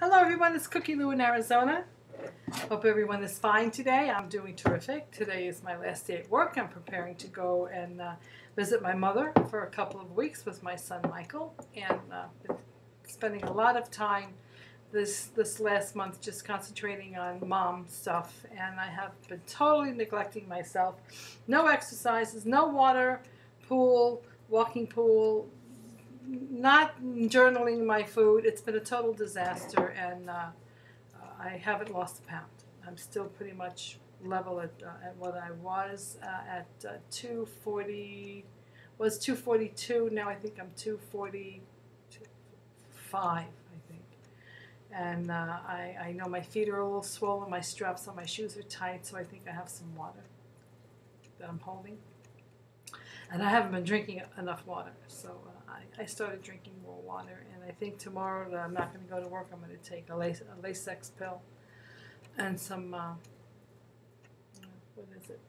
Hello everyone, it's Cookielu'S in Arizona. Hope everyone is fine today. I'm doing terrific. Today is my last day at work. I'm preparing to go and visit my mother for a couple of weeks with my son Michael, and been spending a lot of time this last month just concentrating on mom stuff, and I have been totally neglecting myself. No exercises, no water, pool, walking pool, not journaling my food. It's been a total disaster, and I haven't lost a pound. I'm still pretty much level at what I was at 240. Was 242. Now I think I'm 245. I think, and I know my feet are a little swollen. My straps on my shoes are tight, so I think I have some water that I'm holding. And I haven't been drinking enough water, so I started drinking more water. And I think tomorrow that I'm not going to go to work, I'm going to take a Lasix pill and some, what is it?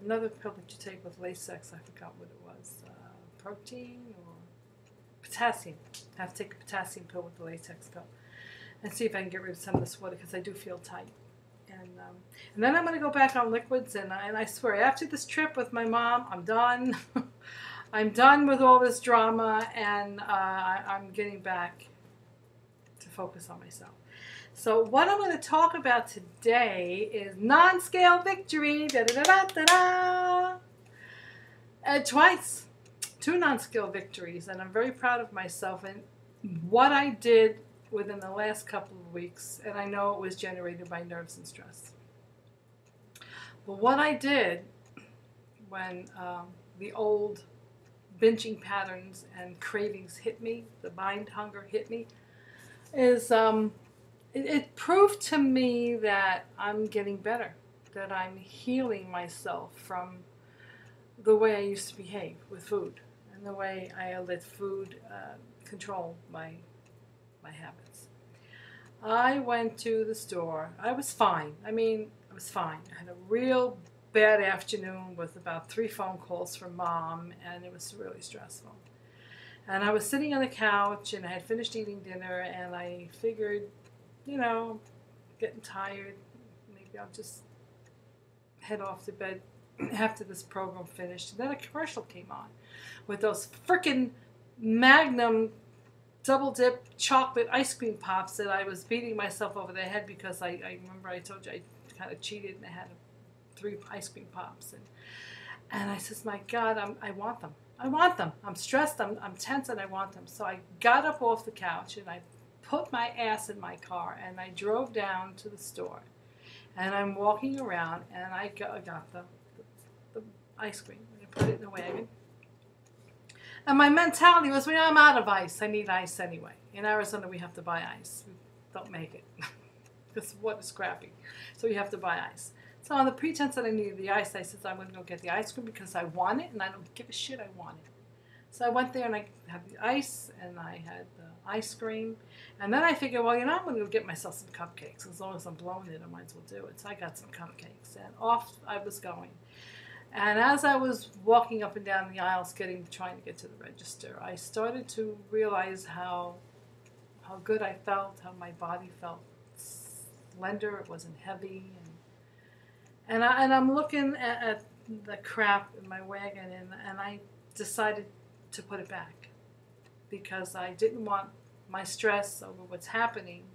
Another pill that you take with Lasix, I forgot what it was, protein or potassium. I have to take a potassium pill with the Lasix pill and see if I can get rid of some of this water because I do feel tight. And then I'm going to go back on liquids, and I swear, after this trip with my mom, I'm done. I'm done with all this drama, and I'm getting back to focus on myself. So what I'm going to talk about today is non-scale victory. Da-da-da-da-da-da. Twice. 2 non-scale victories, and I'm very proud of myself and what I did within the last couple of weeks, and I know it was generated by nerves and stress. But what I did when the old binging patterns and cravings hit me, the mind hunger hit me, is it proved to me that I'm getting better, that I'm healing myself from the way I used to behave with food and the way I let food control my habits. I went to the store. I was fine. I was fine. I had a real bad afternoon with about 3 phone calls from mom, and it was really stressful. And I was sitting on the couch, and I had finished eating dinner, and I figured, getting tired, maybe I'll just head off to bed after this program finished. And then a commercial came on with those frickin' Magnum double dip chocolate ice cream pops that I was beating myself over the head because I remember I told you I kind of cheated and I had 3 ice cream pops, and I says, my God, I want them. I want them. I'm stressed, I'm tense, and I want them. So I got up off the couch and I put my ass in my car and I drove down to the store, and I'm walking around and I got the ice cream and I put it in the wagon. And my mentality was, well, I'm out of ice. I need ice anyway. In Arizona, we have to buy ice. We don't make it because water's crappy. So we have to buy ice. So on the pretense that I needed the ice, I said, I'm going to go get the ice cream because I want it, and I don't give a shit, I want it. So I went there and I had the ice, and I had the ice cream. And then I figured, well, I'm going to go get myself some cupcakes. As long as I'm blowing it, I might as well do it. So I got some cupcakes, and off I was going. And as I was walking up and down the aisles trying to get to the register, I started to realize how good I felt, how my body felt slender, it wasn't heavy. And I'm looking at the crap in my wagon, and I decided to put it back because I didn't want my stress over what's happening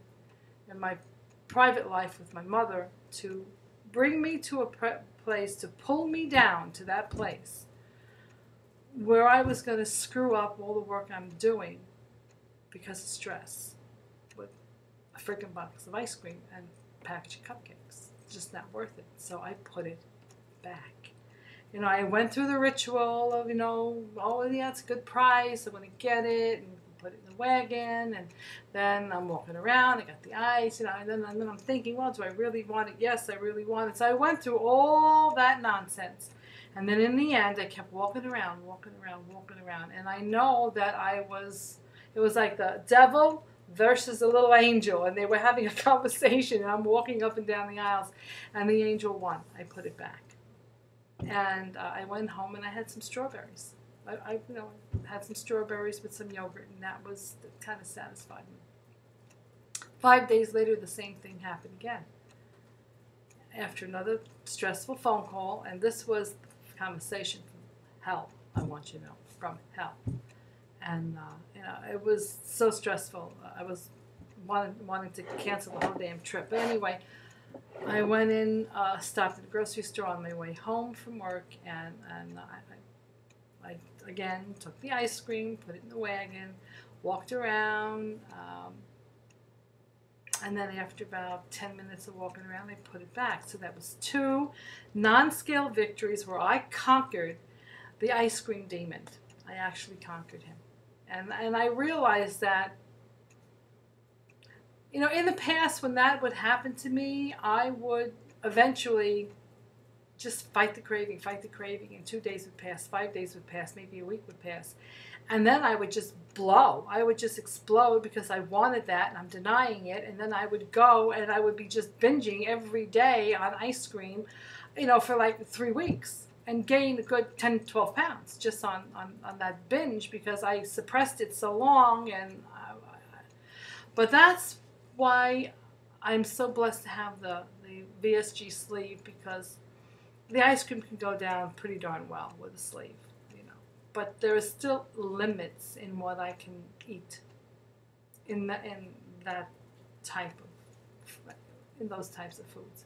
in my private life with my mother to bring me to a place, to pull me down to that place where I was going to screw up all the work I'm doing because of stress with a freaking box of ice cream and a package of cupcakes. It's just not worth it. So I put it back. I went through the ritual of, oh yeah, it's a good price, I'm going to get it, and put it in the wagon, and then I'm walking around, I got the ice, and then I'm thinking, well, do I really want it? Yes, I really want it. So I went through all that nonsense, and then in the end, I kept walking around, and I know that it was like the devil versus a little angel, and they were having a conversation, and I'm walking up and down the aisles, and the angel won. I put it back, and I went home and I had some strawberries. I had some strawberries with some yogurt, and that kind of satisfied me. 5 days later, the same thing happened again. After another stressful phone call, and this was a conversation from hell, I want you to know, from hell. And, it was so stressful. I was wanting to cancel the whole damn trip. But anyway, I went in, stopped at the grocery store on my way home from work, and I again took the ice cream, put it in the wagon, walked around, and then after about 10 minutes of walking around, I put it back. So that was 2 non-scale victories where I conquered the ice cream demon. I actually conquered him. And I realized that, in the past when that would happen to me, I would eventually just fight the craving, and 2 days would pass, 5 days would pass, maybe a week would pass. And then I would just blow. I would just explode because I wanted that and I'm denying it. And then I would go and I would be just binging every day on ice cream, for like 3 weeks and gain a good 10, 12 pounds just on that binge because I suppressed it so long. But that's why I'm so blessed to have the VSG sleeve, because the ice cream can go down pretty darn well with a sleeve. But there are still limits in what I can eat in that type of, in those types of foods,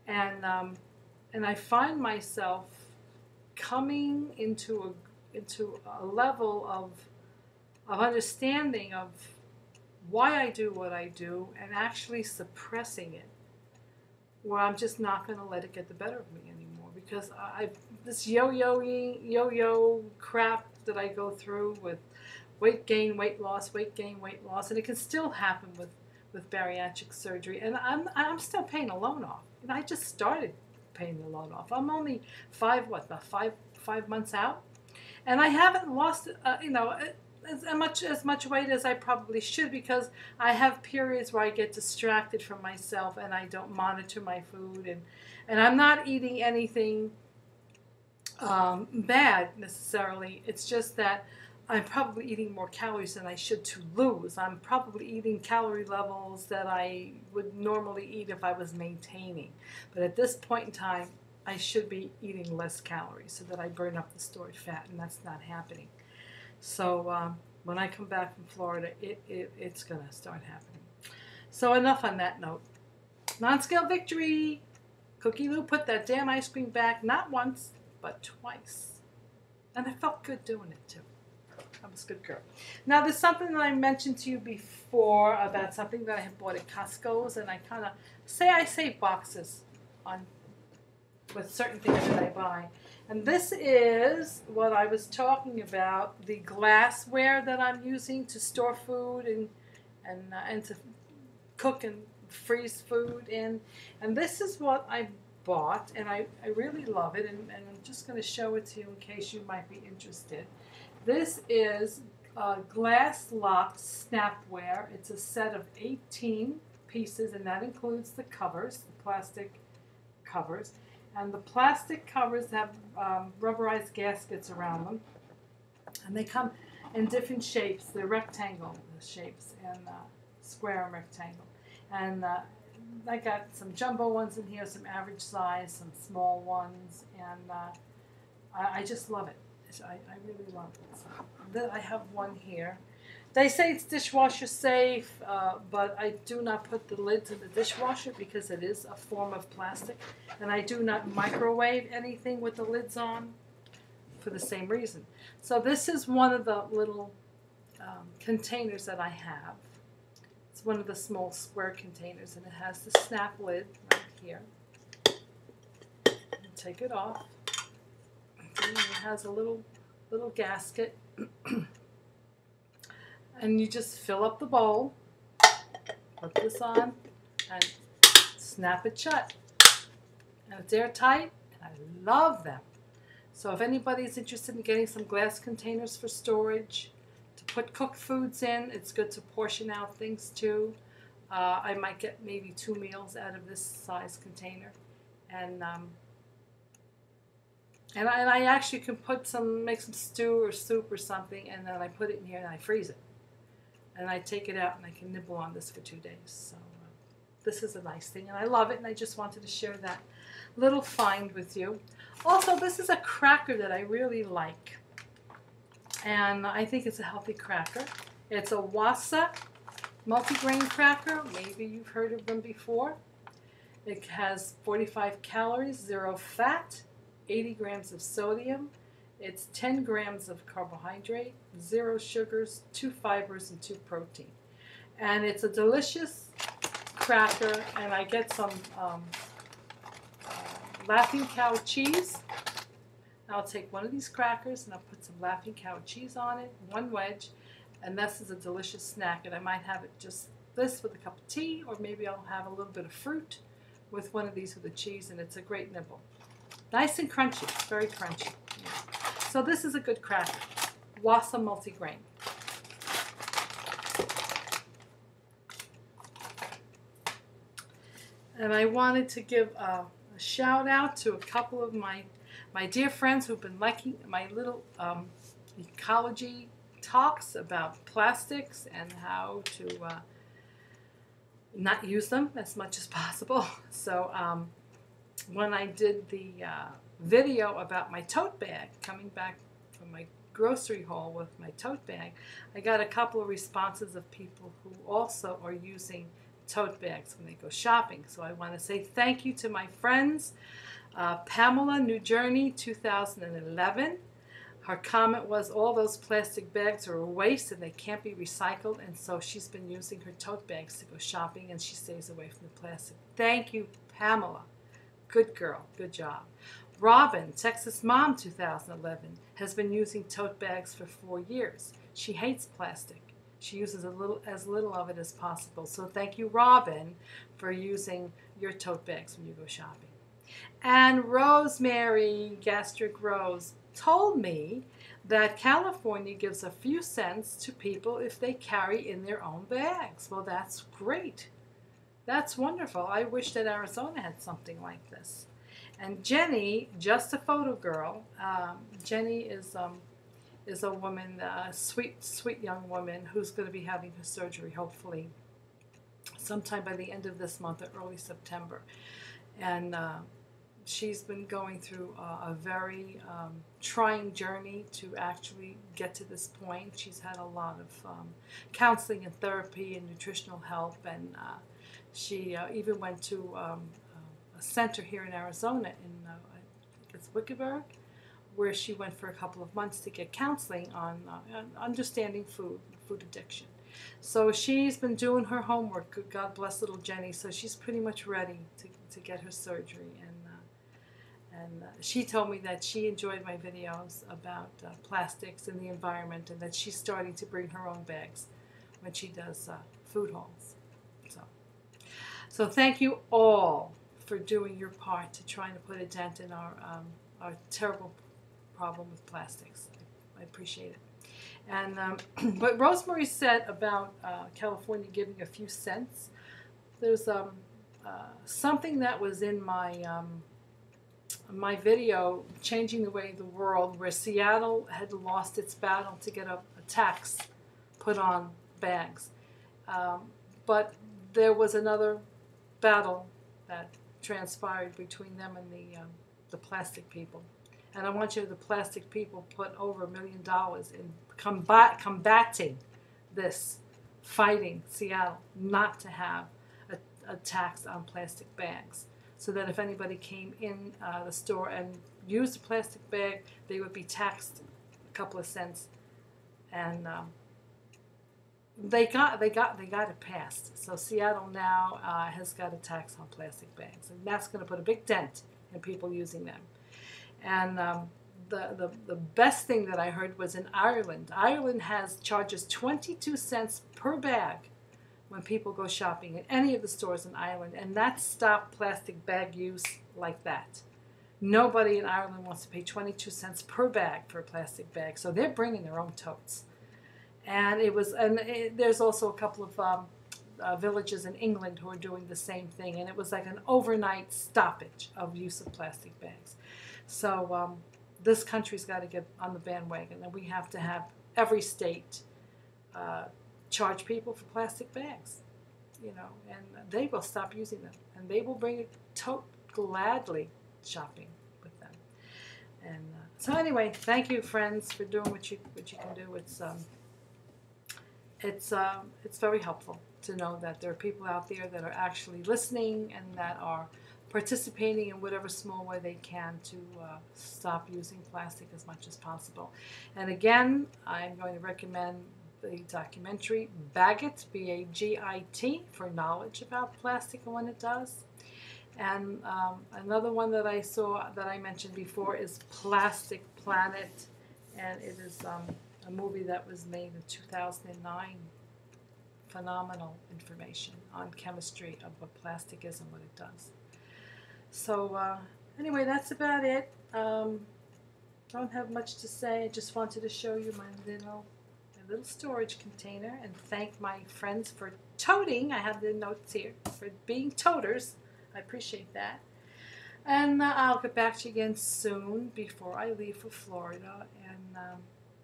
and I find myself coming into a level of understanding of why I do what I do and actually suppressing it, where I'm just not going to let it get the better of me anymore, because this yo-yo crap that I go through with weight gain, weight loss, and it can still happen with bariatric surgery, and I'm still paying the loan off. I just started paying the loan off. I'm only five months out, and I haven't lost as much weight as I probably should, because I have periods where I get distracted from myself and I don't monitor my food, and I'm not eating anything bad necessarily. It's just that I'm probably eating more calories than I should to lose. I'm probably eating calorie levels that I would normally eat if I was maintaining. But at this point in time, I should be eating less calories so that I burn up the stored fat, and that's not happening. So when I come back from Florida, it's going to start happening. So enough on that note. Non-scale victory! Cookie Lou put that damn ice cream back, not once, but twice. And I felt good doing it too. I was a good girl. Now there's something that I mentioned to you before about something that I had bought at Costco's, and I kind of I save boxes with certain things that I buy. And this is what I was talking about, the glassware that I'm using to store food and to cook and freeze food in. And this is what I bought, and I really love it, and I'm just going to show it to you in case you might be interested. This is glass locked snapware. It's a set of 18 pieces, and that includes the covers, the plastic covers. And the plastic covers have rubberized gaskets around them, and they come in different shapes. They're rectangle shapes, and square and rectangle. And I got some jumbo ones in here, some average size, some small ones, and I just love it. I really love it. So I have one here. They say it's dishwasher safe, but I do not put the lids in the dishwasher because it is a form of plastic, and I do not microwave anything with the lids on for the same reason. So this is one of the little containers that I have. It's one of the small square containers, and it has the snap lid right here. You take it off. And it has a little gasket. And you just fill up the bowl, put this on, and snap it shut. And it's airtight, and I love them. So if anybody's interested in getting some glass containers for storage, to put cooked foods in, it's good to portion out things too. I might get maybe 2 meals out of this size container. And I actually can make some stew or soup or something, and then I put it in here and I freeze it. and I take it out and I can nibble on this for 2 days. So this is a nice thing, and I love it, and I just wanted to share that little find with you. Also, this is a cracker that I really like, and I think it's a healthy cracker. It's a Wasa multigrain cracker. Maybe you've heard of them before. It has 45 calories, 0 fat, 80 grams of sodium. It's 10 grams of carbohydrate, 0 sugars, 2 fibers, and 2 protein. And it's a delicious cracker, and I get some Laughing Cow cheese. I'll take one of these crackers and I'll put some Laughing Cow cheese on it, 1 wedge, and this is a delicious snack. And I might have it just this with a cup of tea, or maybe I'll have a little bit of fruit with one of these with the cheese, and it's a great nibble. Nice and crunchy, very crunchy. Yeah. So this is a good cracker, Wasa multigrain. And I wanted to give a shout out to a couple of my dear friends who've been liking my little ecology talks about plastics and how to not use them as much as possible. So when I did the video about my tote bag, coming back from my grocery haul with my tote bag, I got a couple of responses of people who also are using tote bags when they go shopping. So I want to say thank you to my friends. Pamela, New Journey, 2011. Her comment was, all those plastic bags are a waste and they can't be recycled, and so she's been using her tote bags to go shopping, and she stays away from the plastic. Thank you, Pamela. Good girl. Good job. Robin, Texas Mom, 2011, has been using tote bags for 4 years. She hates plastic. She uses as little of it as possible. So thank you, Robin, for using your tote bags when you go shopping. And Rosemary, Gastric Rose, told me that California gives a few cents to people if they carry in their own bags. Well, that's great. That's wonderful. I wish that Arizona had something like this. And Jenny, just a photo girl, Jenny is a woman, a sweet, sweet young woman who's going to be having her surgery, hopefully, sometime by the end of this month or early September. And she's been going through a very trying journey to actually get to this point. She's had a lot of counseling and therapy and nutritional help, and she even went to a center here in Arizona in, I think it's Wickenburg, where she went for a couple of months to get counseling on understanding food addiction. So she's been doing her homework. God bless little Jenny. So she's pretty much ready to get her surgery. And she told me that she enjoyed my videos about plastics and the environment, and that she's starting to bring her own bags when she does food hauls. So thank you all for doing your part to trying to put a dent in our terrible problem with plastics. I appreciate it. And what Rosemary said about California giving a few cents, there's something that was in my video, Changing the Way of the World, where Seattle had lost its battle to get a tax put on bags. But there was another battle that transpired between them and the plastic people. And I want you, the plastic people, put over $1 million in combating this, fighting Seattle not to have a tax on plastic bags, so that if anybody came in the store and used a plastic bag, they would be taxed a couple of cents. And they got it passed. So Seattle now has got a tax on plastic bags, and that's going to put a big dent in people using them. And the best thing that I heard was in Ireland. Ireland charges 22 cents per bag when people go shopping at any of the stores in Ireland, and that stopped plastic bag use like that. Nobody in Ireland wants to pay 22 cents per bag for a plastic bag, so they're bringing their own totes. And there's also a couple of villages in England who are doing the same thing, and it was like an overnight stoppage of use of plastic bags. So this country's got to get on the bandwagon, and we have to have every state charge people for plastic bags, you know, and they will stop using them, and they will bring it gladly shopping with them. And so anyway, thank you, friends, for doing what you can do. It's very helpful to know that there are people out there that are actually listening and that are participating in whatever small way they can to stop using plastic as much as possible. And again, I'm going to recommend the documentary Bagit, B-A-G-I-T, for knowledge about plastic and what it does. And another one that I saw that I mentioned before is Plastic Planet, and it is a movie that was made in 2009. Phenomenal information on chemistry of what plastic is and what it does. So anyway, that's about it. Don't have much to say. I just wanted to show you my little storage container and thank my friends for toting. I have the notes here for being toters. I appreciate that. And I'll get back to you again soon before I leave for Florida, and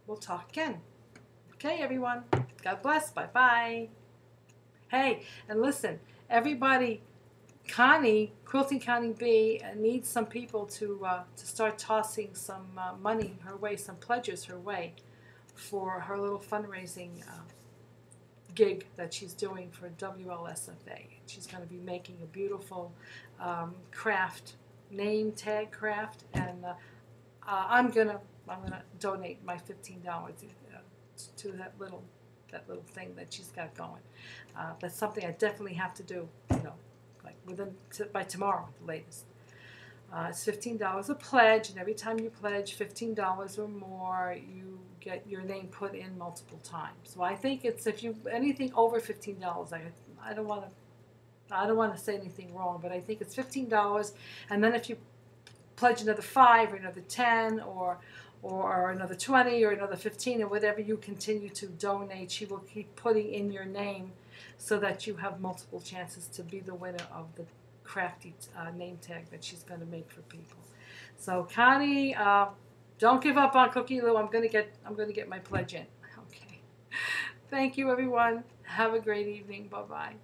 we'll talk again. Okay, everyone. God bless. Bye-bye. Hey, and listen, everybody, Connie, Quilting Connie B, needs some people to start tossing some money her way, some pledges her way for her little fundraising gig that she's doing for WLSFA. She's going to be making a beautiful craft, name tag craft, and I'm gonna donate my $15 to that little thing that she's got going. That's something I definitely have to do, you know, like by tomorrow at the latest. It's $15 a pledge, and every time you pledge $15 or more, you get your name put in multiple times. So I think it's anything over $15, I don't want to say anything wrong, but I think it's $15, and then if you pledge another 5 or another 10 or another 20 or another 15 or whatever you continue to donate, she will keep putting in your name so that you have multiple chances to be the winner of the crafty name tag that she's going to make for people. So Connie, don't give up on Cookielu'S. I'm going to get my pledge in. Okay. Thank you, everyone. Have a great evening. Bye-bye.